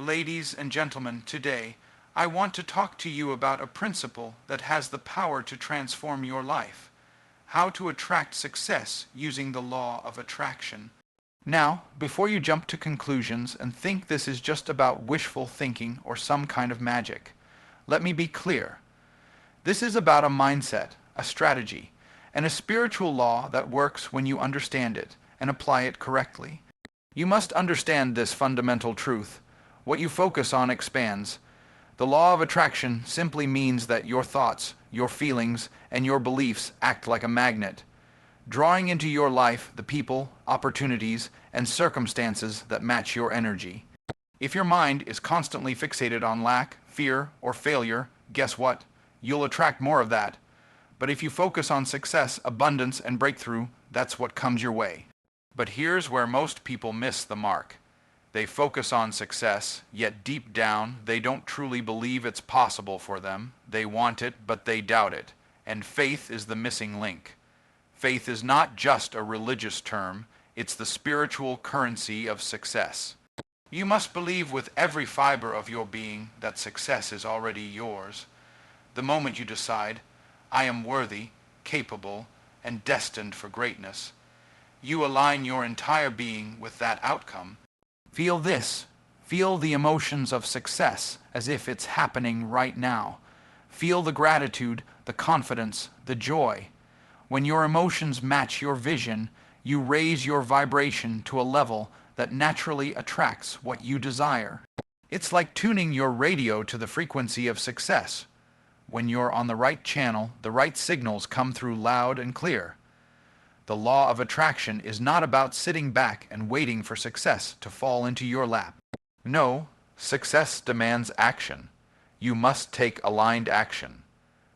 Ladies and gentlemen, today I want to talk to you about a principle that has the power to transform your life. How to attract success using the law of attraction. Now, before you jump to conclusions and think this is just about wishful thinking or some kind of magic, let me be clear. This is about a mindset, a strategy, and a spiritual law that works when you understand it and apply it correctly. You must understand this fundamental truth. What you focus on expands. The law of attraction simply means that your thoughts, your feelings, and your beliefs act like a magnet, drawing into your life the people, opportunities, and circumstances that match your energy. If your mind is constantly fixated on lack, fear, or failure, guess what? You'll attract more of that. But if you focus on success, abundance, and breakthrough, that's what comes your way. But here's where most people miss the mark. They focus on success, yet deep down they don't truly believe it's possible for them. They want it, but they doubt it. And faith is the missing link. Faith is not just a religious term, it's the spiritual currency of success. You must believe with every fiber of your being that success is already yours. The moment you decide, I am worthy, capable, and destined for greatness, you align your entire being with that outcome. Feel this. Feel the emotions of success as if it's happening right now. Feel the gratitude, the confidence, the joy. When your emotions match your vision, you raise your vibration to a level that naturally attracts what you desire. It's like tuning your radio to the frequency of success. When you're on the right channel, the right signals come through loud and clear. The law of attraction is not about sitting back and waiting for success to fall into your lap. No, success demands action. You must take aligned action.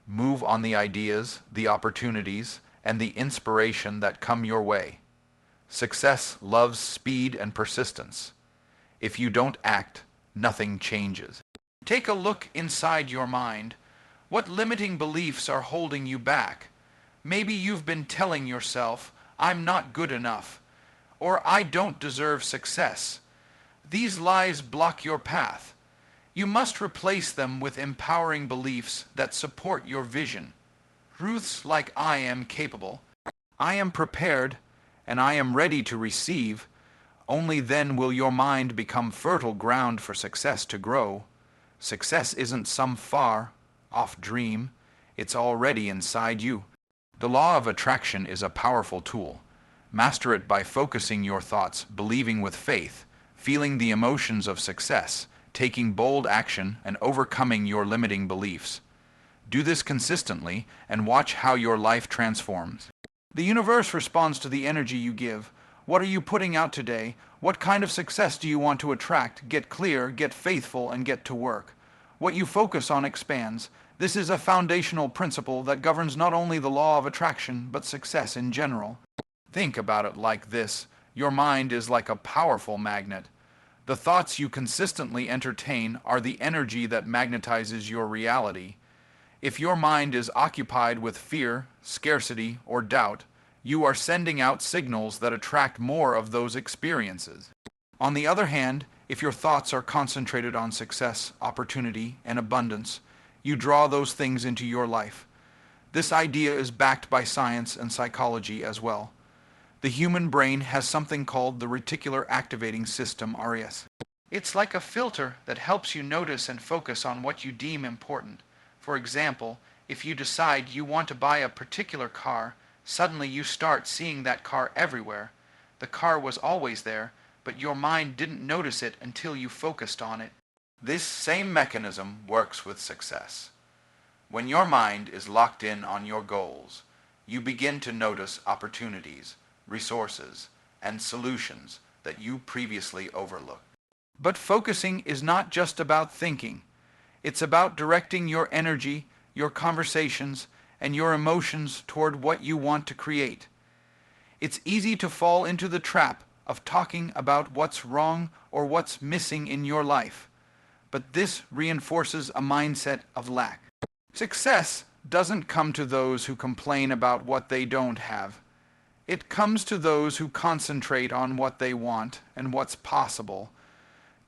Move on the ideas, the opportunities, and the inspiration that come your way. Success loves speed and persistence. If you don't act, nothing changes. Take a look inside your mind. What limiting beliefs are holding you back? Maybe you've been telling yourself, I'm not good enough, or I don't deserve success. These lies block your path. You must replace them with empowering beliefs that support your vision. Truths like I am capable, I am prepared, and I am ready to receive. Only then will your mind become fertile ground for success to grow. Success isn't some far-off dream. It's already inside you. The law of attraction is a powerful tool. Master it by focusing your thoughts, believing with faith, feeling the emotions of success, taking bold action, and overcoming your limiting beliefs. Do this consistently and watch how your life transforms. The universe responds to the energy you give. What are you putting out today? What kind of success do you want to attract? Get clear, get faithful, and get to work. What you focus on expands. This is a foundational principle that governs not only the law of attraction, but success in general. Think about it like this. Your mind is like a powerful magnet. The thoughts you consistently entertain are the energy that magnetizes your reality. If your mind is occupied with fear, scarcity, or doubt, you are sending out signals that attract more of those experiences. On the other hand, if your thoughts are concentrated on success, opportunity, and abundance, you draw those things into your life. This idea is backed by science and psychology as well. The human brain has something called the reticular activating system, RAS. It's like a filter that helps you notice and focus on what you deem important. For example, if you decide you want to buy a particular car, suddenly you start seeing that car everywhere. The car was always there, but your mind didn't notice it until you focused on it. This same mechanism works with success. When your mind is locked in on your goals, you begin to notice opportunities, resources, and solutions that you previously overlooked. But focusing is not just about thinking. It's about directing your energy, your conversations, and your emotions toward what you want to create. It's easy to fall into the trap of talking about what's wrong or what's missing in your life. But this reinforces a mindset of lack. Success doesn't come to those who complain about what they don't have. It comes to those who concentrate on what they want and what's possible.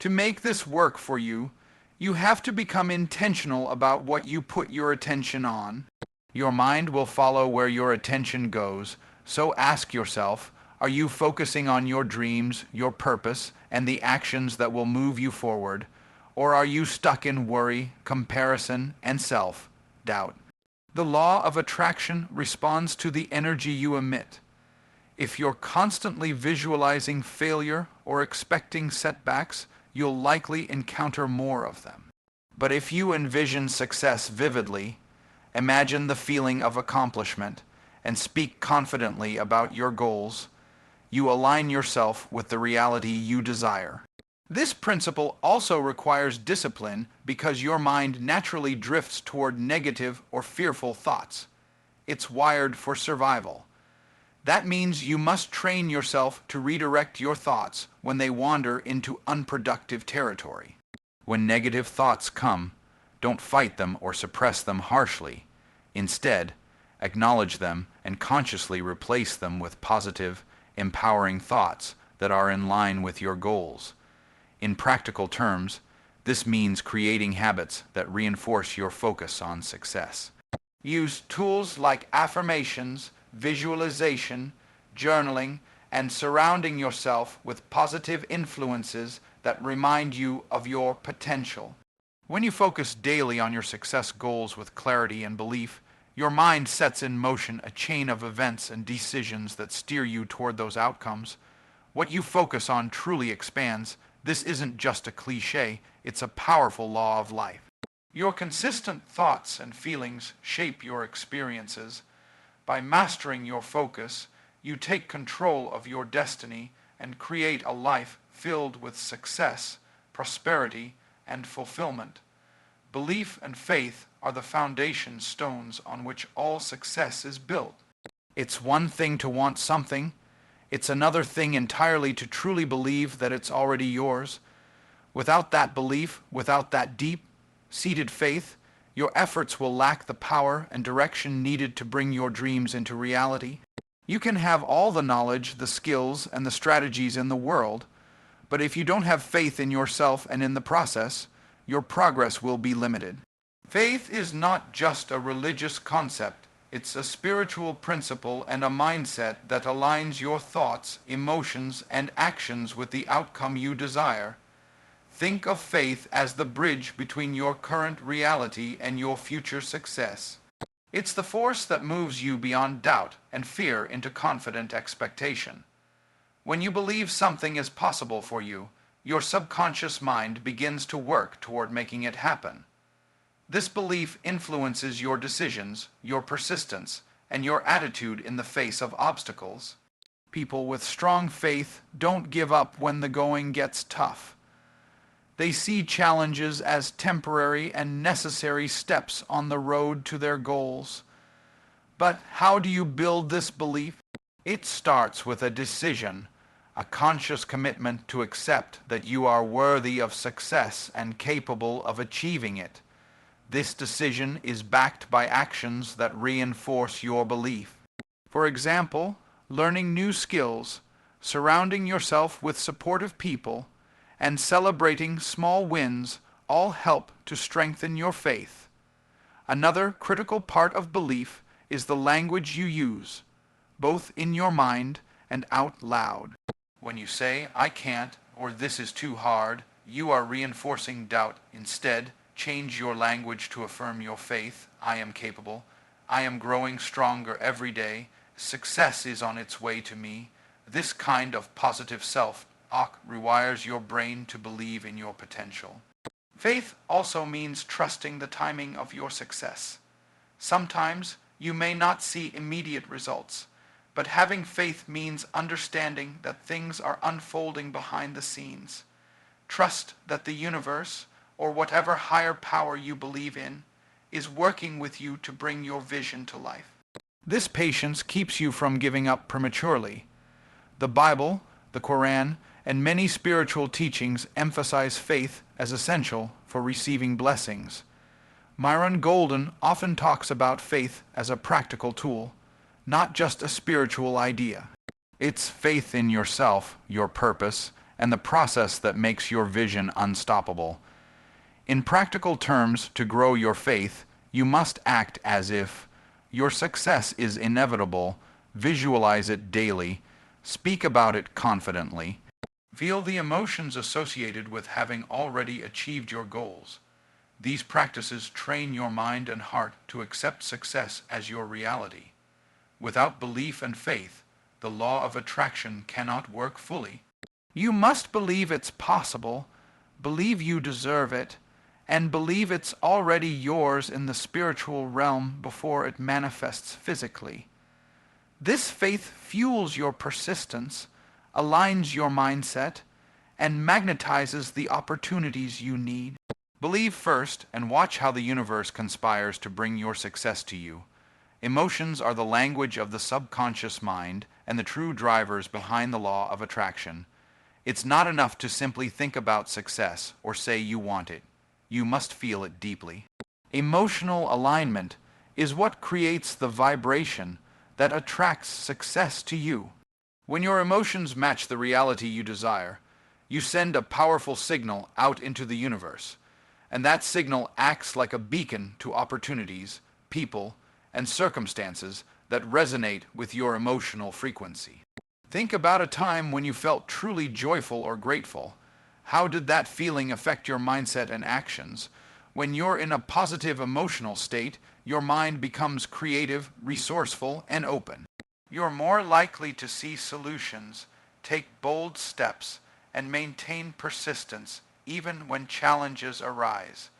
To make this work for you, you have to become intentional about what you put your attention on. Your mind will follow where your attention goes, so ask yourself, are you focusing on your dreams, your purpose, and the actions that will move you forward? Or are you stuck in worry, comparison, and self-doubt? The law of attraction responds to the energy you emit. If you're constantly visualizing failure or expecting setbacks, you'll likely encounter more of them. But if you envision success vividly, imagine the feeling of accomplishment, and speak confidently about your goals, you align yourself with the reality you desire. This principle also requires discipline because your mind naturally drifts toward negative or fearful thoughts. It's wired for survival. That means you must train yourself to redirect your thoughts when they wander into unproductive territory. When negative thoughts come, don't fight them or suppress them harshly. Instead, acknowledge them and consciously replace them with positive, empowering thoughts that are in line with your goals. In practical terms, this means creating habits that reinforce your focus on success. Use tools like affirmations, visualization, journaling, and surrounding yourself with positive influences that remind you of your potential. When you focus daily on your success goals with clarity and belief, your mind sets in motion a chain of events and decisions that steer you toward those outcomes. What you focus on truly expands. This isn't just a cliche, it's a powerful law of life. Your consistent thoughts and feelings shape your experiences. By mastering your focus, you take control of your destiny and create a life filled with success, prosperity, and fulfillment. Belief and faith are the foundation stones on which all success is built. It's one thing to want something. It's another thing entirely to truly believe that it's already yours. Without that belief, without that deep-seated faith, your efforts will lack the power and direction needed to bring your dreams into reality. You can have all the knowledge, the skills, and the strategies in the world, but if you don't have faith in yourself and in the process, your progress will be limited. Faith is not just a religious concept. It's a spiritual principle and a mindset that aligns your thoughts, emotions, and actions with the outcome you desire. Think of faith as the bridge between your current reality and your future success. It's the force that moves you beyond doubt and fear into confident expectation. When you believe something is possible for you, your subconscious mind begins to work toward making it happen. This belief influences your decisions, your persistence, and your attitude in the face of obstacles. People with strong faith don't give up when the going gets tough. They see challenges as temporary and necessary steps on the road to their goals. But how do you build this belief? It starts with a decision, a conscious commitment to accept that you are worthy of success and capable of achieving it. This decision is backed by actions that reinforce your belief. For example, learning new skills, surrounding yourself with supportive people, and celebrating small wins all help to strengthen your faith. Another critical part of belief is the language you use, both in your mind and out loud. When you say, "I can't," or "this is too hard," you are reinforcing doubt. Instead, change your language to affirm your faith. "I am capable. I am growing stronger every day. Success is on its way to me." This kind of positive self-talk rewires your brain to believe in your potential. Faith also means trusting the timing of your success. Sometimes you may not see immediate results, but having faith means understanding that things are unfolding behind the scenes. Trust that the universe, or whatever higher power you believe in, is working with you to bring your vision to life. This patience keeps you from giving up prematurely. The Bible, the Quran, and many spiritual teachings emphasize faith as essential for receiving blessings. Myron Golden often talks about faith as a practical tool, not just a spiritual idea. It's faith in yourself, your purpose, and the process that makes your vision unstoppable. In practical terms, to grow your faith, you must act as if your success is inevitable, visualize it daily, speak about it confidently, feel the emotions associated with having already achieved your goals. These practices train your mind and heart to accept success as your reality. Without belief and faith, the law of attraction cannot work fully. You must believe it's possible, believe you deserve it, and believe it's already yours in the spiritual realm before it manifests physically. This faith fuels your persistence, aligns your mindset, and magnetizes the opportunities you need. Believe first and watch how the universe conspires to bring your success to you. Emotions are the language of the subconscious mind and the true drivers behind the law of attraction. It's not enough to simply think about success or say you want it. You must feel it deeply. Emotional alignment is what creates the vibration that attracts success to you. When your emotions match the reality you desire, you send a powerful signal out into the universe, and that signal acts like a beacon to opportunities, people, and circumstances that resonate with your emotional frequency. Think about a time when you felt truly joyful or grateful. How did that feeling affect your mindset and actions? When you're in a positive emotional state, your mind becomes creative, resourceful, and open. You're more likely to see solutions, take bold steps, and maintain persistence even when challenges arise.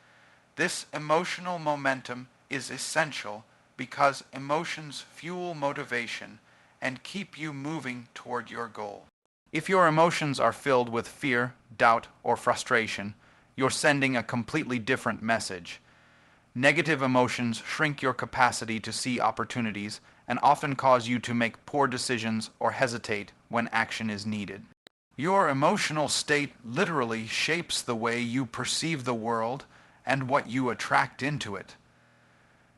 This emotional momentum is essential because emotions fuel motivation and keep you moving toward your goal. If your emotions are filled with fear, doubt, or frustration, you're sending a completely different message. Negative emotions shrink your capacity to see opportunities and often cause you to make poor decisions or hesitate when action is needed. Your emotional state literally shapes the way you perceive the world and what you attract into it.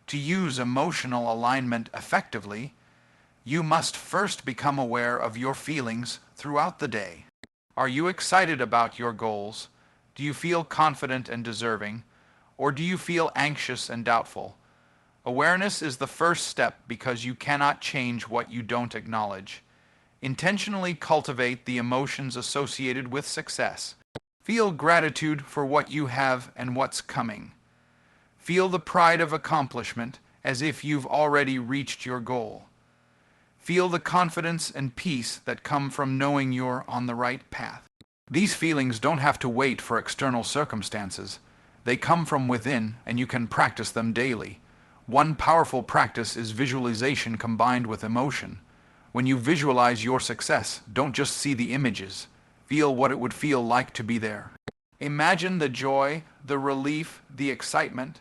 To use emotional alignment effectively, you must first become aware of your feelings throughout the day. Are you excited about your goals? Do you feel confident and deserving? Or do you feel anxious and doubtful? Awareness is the first step because you cannot change what you don't acknowledge. Intentionally cultivate the emotions associated with success. Feel gratitude for what you have and what's coming. Feel the pride of accomplishment as if you've already reached your goal. Feel the confidence and peace that come from knowing you're on the right path. These feelings don't have to wait for external circumstances. They come from within, and you can practice them daily. One powerful practice is visualization combined with emotion. When you visualize your success, don't just see the images. Feel what it would feel like to be there. Imagine the joy, the relief, the excitement.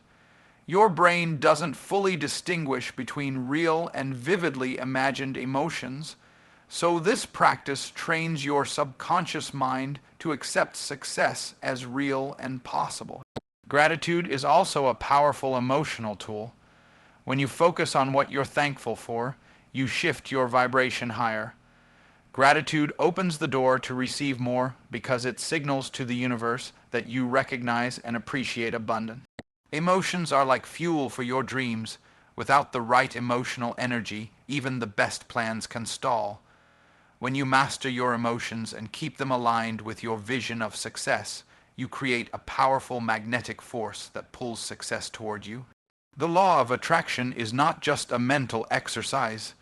Your brain doesn't fully distinguish between real and vividly imagined emotions, so this practice trains your subconscious mind to accept success as real and possible. Gratitude is also a powerful emotional tool. When you focus on what you're thankful for, you shift your vibration higher. Gratitude opens the door to receive more because it signals to the universe that you recognize and appreciate abundance. Emotions are like fuel for your dreams. Without the right emotional energy, even the best plans can stall. When you master your emotions and keep them aligned with your vision of success, you create a powerful magnetic force that pulls success toward you. The law of attraction is not just a mental exercise.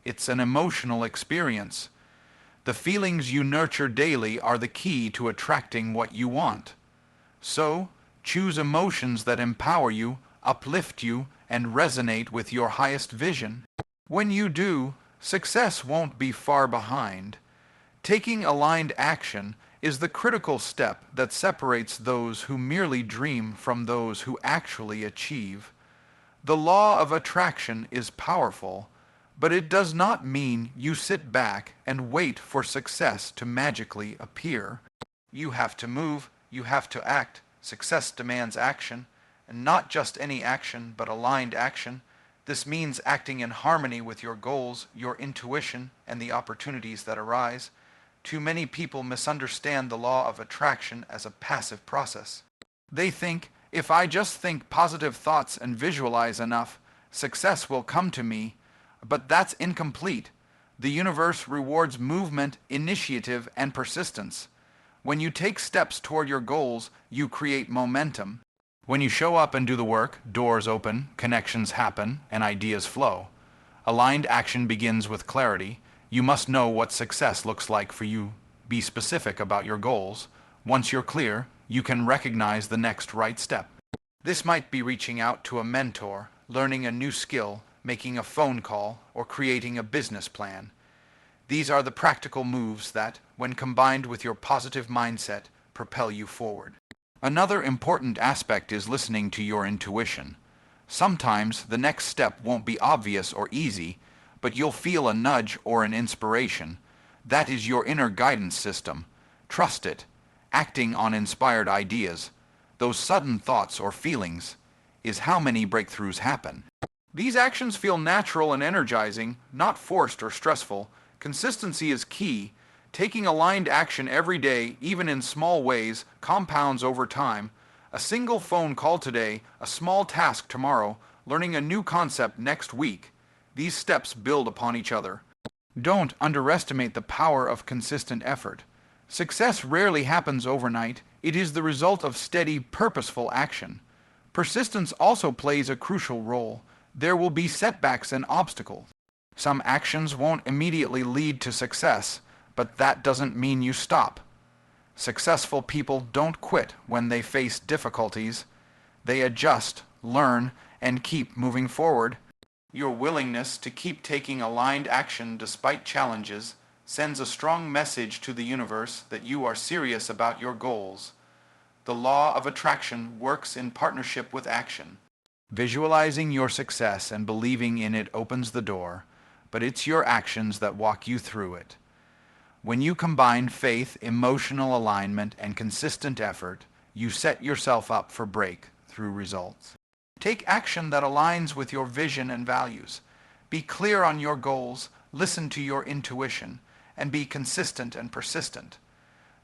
It's an emotional experience. The feelings you nurture daily are the key to attracting what you want. So, choose emotions that empower you, uplift you, and resonate with your highest vision. When you do, success won't be far behind. Taking aligned action is the critical step that separates those who merely dream from those who actually achieve. The law of attraction is powerful, but it does not mean you sit back and wait for success to magically appear. You have to move, you have to act. Success demands action, and not just any action, but aligned action. This means acting in harmony with your goals, your intuition, and the opportunities that arise. Too many people misunderstand the law of attraction as a passive process. They think, if I just think positive thoughts and visualize enough, success will come to me. But that's incomplete. The universe rewards movement, initiative, and persistence. When you take steps toward your goals, you create momentum. When you show up and do the work, doors open, connections happen, and ideas flow. Aligned action begins with clarity. You must know what success looks like for you. Be specific about your goals. Once you're clear, you can recognize the next right step. This might be reaching out to a mentor, learning a new skill, making a phone call, or creating a business plan. These are the practical moves that, when combined with your positive mindset, propel you forward. Another important aspect is listening to your intuition. Sometimes the next step won't be obvious or easy, but you'll feel a nudge or an inspiration. That is your inner guidance system. Trust it. Acting on inspired ideas, those sudden thoughts or feelings, is how many breakthroughs happen. These actions feel natural and energizing, not forced or stressful. Consistency is key. Taking aligned action every day, even in small ways, compounds over time. A single phone call today, a small task tomorrow, learning a new concept next week. These steps build upon each other. Don't underestimate the power of consistent effort. Success rarely happens overnight. It is the result of steady, purposeful action. Persistence also plays a crucial role. There will be setbacks and obstacles. Some actions won't immediately lead to success, but that doesn't mean you stop. Successful people don't quit when they face difficulties. They adjust, learn, and keep moving forward. Your willingness to keep taking aligned action despite challenges sends a strong message to the universe that you are serious about your goals. The law of attraction works in partnership with action. Visualizing your success and believing in it opens the door, but it's your actions that walk you through it. When you combine faith, emotional alignment, and consistent effort, you set yourself up for breakthrough results. Take action that aligns with your vision and values. Be clear on your goals, listen to your intuition, and be consistent and persistent.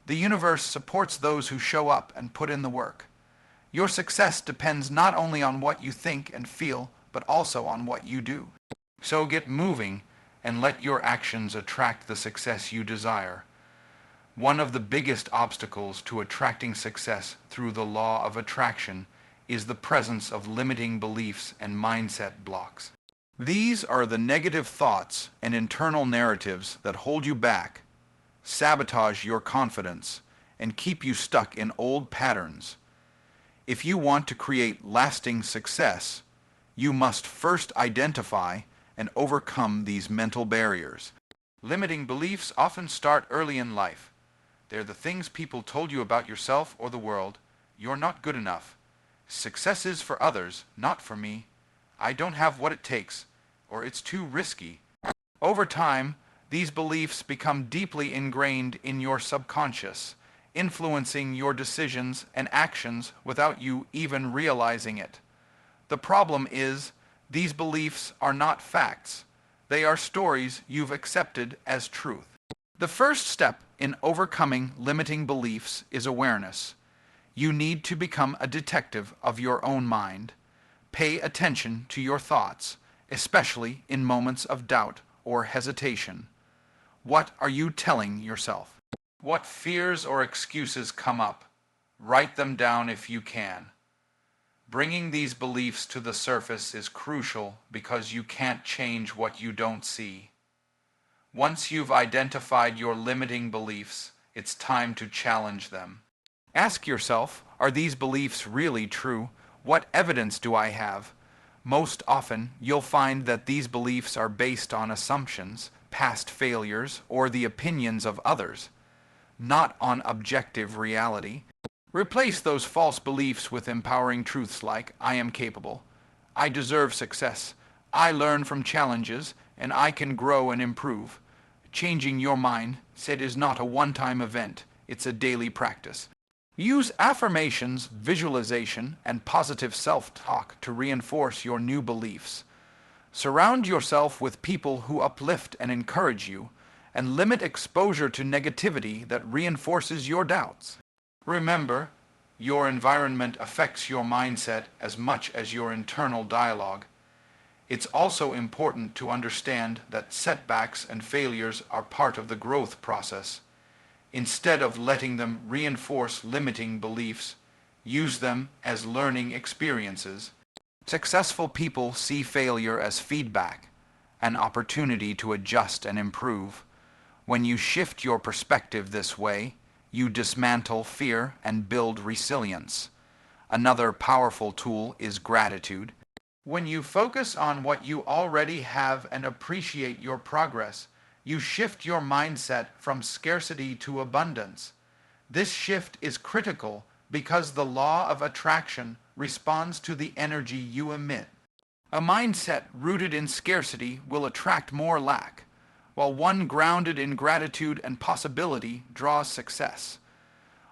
The universe supports those who show up and put in the work. Your success depends not only on what you think and feel, but also on what you do. So get moving and let your actions attract the success you desire. One of the biggest obstacles to attracting success through the law of attraction is the presence of limiting beliefs and mindset blocks. These are the negative thoughts and internal narratives that hold you back, sabotage your confidence, and keep you stuck in old patterns. If you want to create lasting success, you must first identify and overcome these mental barriers. Limiting beliefs often start early in life. They're the things people told you about yourself or the world. You're not good enough. Success is for others, not for me. I don't have what it takes, or it's too risky. Over time, these beliefs become deeply ingrained in your subconscious, influencing your decisions and actions without you even realizing it. The problem is, these beliefs are not facts. They are stories you've accepted as truth. The first step in overcoming limiting beliefs is awareness. You need to become a detective of your own mind. Pay attention to your thoughts, especially in moments of doubt or hesitation. What are you telling yourself? What fears or excuses come up? Write them down if you can. Bringing these beliefs to the surface is crucial because you can't change what you don't see. Once you've identified your limiting beliefs, it's time to challenge them. Ask yourself, are these beliefs really true? What evidence do I have? Most often, you'll find that these beliefs are based on assumptions, past failures, or the opinions of others, not on objective reality. Replace those false beliefs with empowering truths like, I am capable, I deserve success, I learn from challenges, and I can grow and improve. Changing your mindset is not a one-time event, it's a daily practice. Use affirmations, visualization, and positive self-talk to reinforce your new beliefs. Surround yourself with people who uplift and encourage you. and limit exposure to negativity that reinforces your doubts. Remember, your environment affects your mindset as much as your internal dialogue. It's also important to understand that setbacks and failures are part of the growth process. Instead of letting them reinforce limiting beliefs, use them as learning experiences. Successful people see failure as feedback, an opportunity to adjust and improve. When you shift your perspective this way, you dismantle fear and build resilience. Another powerful tool is gratitude. When you focus on what you already have and appreciate your progress, you shift your mindset from scarcity to abundance. This shift is critical because the law of attraction responds to the energy you emit. A mindset rooted in scarcity will attract more lack, while one grounded in gratitude and possibility draws success.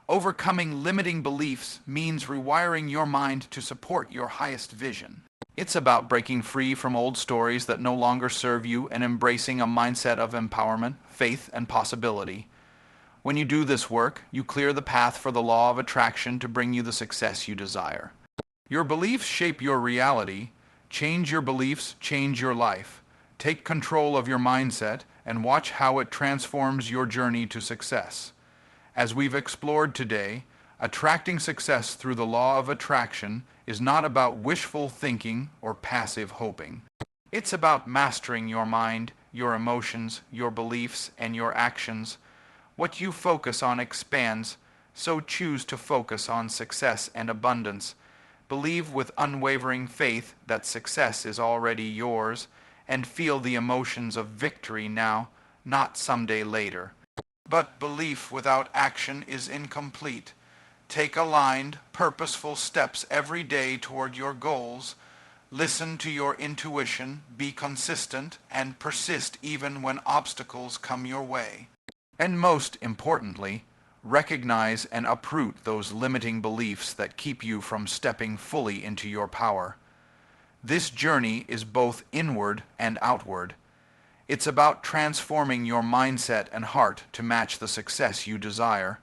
Overcoming limiting beliefs means rewiring your mind to support your highest vision. It's about breaking free from old stories that no longer serve you and embracing a mindset of empowerment, faith, and possibility. When you do this work, you clear the path for the law of attraction to bring you the success you desire. Your beliefs shape your reality. Change your beliefs, change your life. Take control of your mindset and watch how it transforms your journey to success. As we've explored today, attracting success through the law of attraction is not about wishful thinking or passive hoping. It's about mastering your mind, your emotions, your beliefs, and your actions. What you focus on expands, so choose to focus on success and abundance. Believe with unwavering faith that success is already yours, and feel the emotions of victory now, not someday later. But belief without action is incomplete. Take aligned, purposeful steps every day toward your goals. Listen to your intuition, be consistent, and persist even when obstacles come your way. And most importantly, recognize and uproot those limiting beliefs that keep you from stepping fully into your power. This journey is both inward and outward. It's about transforming your mindset and heart to match the success you desire,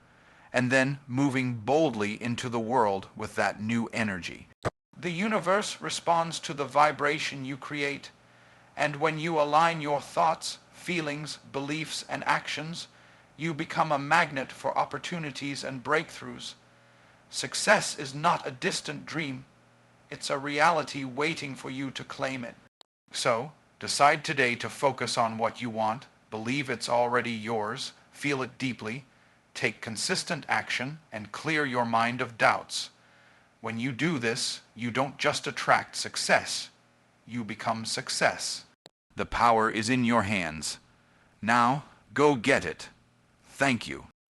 and then moving boldly into the world with that new energy. The universe responds to the vibration you create, and when you align your thoughts, feelings, beliefs, and actions, you become a magnet for opportunities and breakthroughs. Success is not a distant dream. It's a reality waiting for you to claim it. So, decide today to focus on what you want, believe it's already yours, feel it deeply, take consistent action, and clear your mind of doubts. When you do this, you don't just attract success, you become success. The power is in your hands. Now, go get it. Thank you.